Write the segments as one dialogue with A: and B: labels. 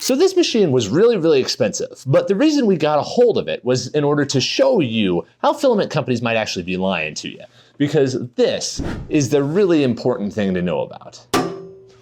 A: So this machine was really, really expensive, but the reason we got a hold of it was in order to show you how filament companies might actually be lying to you. Because this is the really important thing to know about.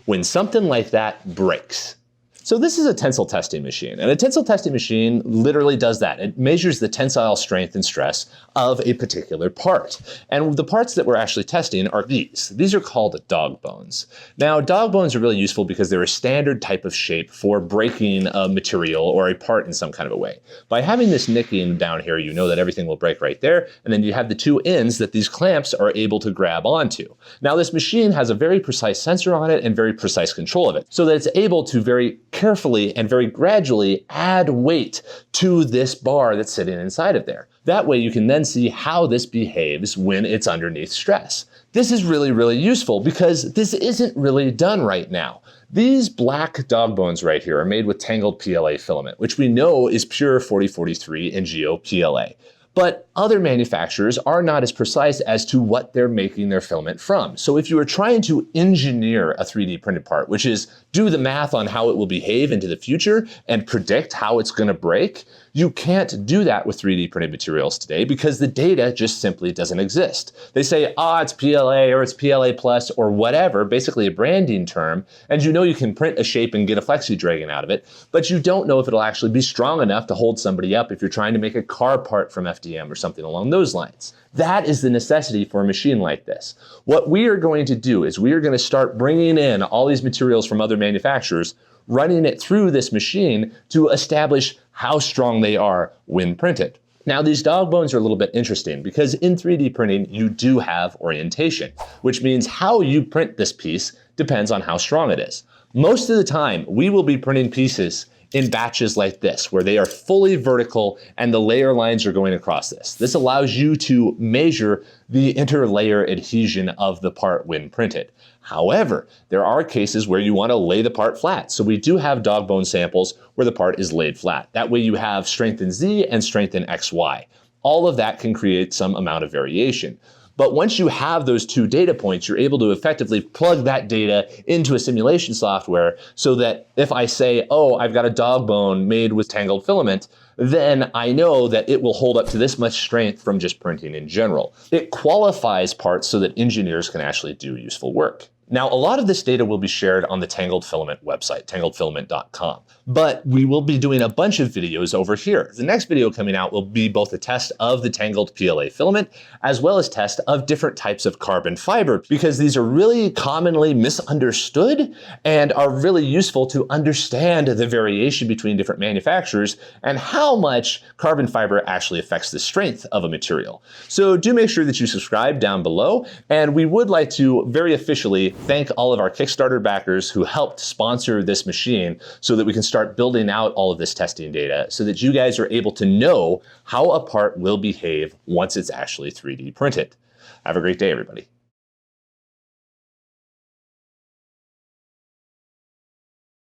A: When something like that breaks. So this is a tensile testing machine, and a tensile testing machine literally does that. It measures the tensile strength and stress of a particular part. And the parts that we're actually testing are these. These are called dog bones. Now, dog bones are really useful because they're a standard type of shape for breaking a material or a part in some kind of a way. By having this nicking down here, you know that everything will break right there, and then you have the two ends that these clamps are able to grab onto. Now, this machine has a very precise sensor on it and very precise control of it, so that it's able to very carefully and very gradually add weight to this bar that's sitting inside of there. That way you can then see how this behaves when it's underneath stress. This is really, really useful because this isn't really done right now. These black dog bones right here are made with Tangled PLA filament, which we know is pure 4043 and Geo PLA. But other manufacturers are not as precise as to what they're making their filament from. So if you are trying to engineer a 3D printed part, which is do the math on how it will behave into the future and predict how it's going to break, you can't do that with 3D printed materials today because the data just simply doesn't exist. They say, it's PLA or it's PLA plus or whatever, basically a branding term, and you know you can print a shape and get a flexi dragon out of it, but you don't know if it'll actually be strong enough to hold somebody up if you're trying to make a car part from FDM or something along those lines. That is the necessity for a machine like this. What we are going to do is we are going to start bringing in all these materials from other manufacturers, running it through this machine to establish how strong they are when printed. Now, these dog bones are a little bit interesting because in 3D printing, you do have orientation, which means how you print this piece depends on how strong it is. Most of the time, we will be printing pieces in batches like this, where they are fully vertical and the layer lines are going across this. This allows you to measure the interlayer adhesion of the part when printed. However, there are cases where you want to lay the part flat. So we do have dog bone samples where the part is laid flat. That way you have strength in Z and strength in XY. All of that can create some amount of variation. But once you have those two data points, you're able to effectively plug that data into a simulation software so that if I say, I've got a dog bone made with tangled filament, then I know that it will hold up to this much strength from just printing in general. It qualifies parts so that engineers can actually do useful work. Now, a lot of this data will be shared on the Tangled Filament website, tangledfilament.com, but we will be doing a bunch of videos over here. The next video coming out will be both a test of the Tangled PLA filament, as well as test of different types of carbon fiber, because these are really commonly misunderstood and are really useful to understand the variation between different manufacturers and how much carbon fiber actually affects the strength of a material. So do make sure that you subscribe down below, and we would like to very officially thank all of our Kickstarter backers who helped sponsor this machine so that we can start building out all of this testing data so that you guys are able to know how a part will behave once it's actually 3D printed. Have a great day, everybody.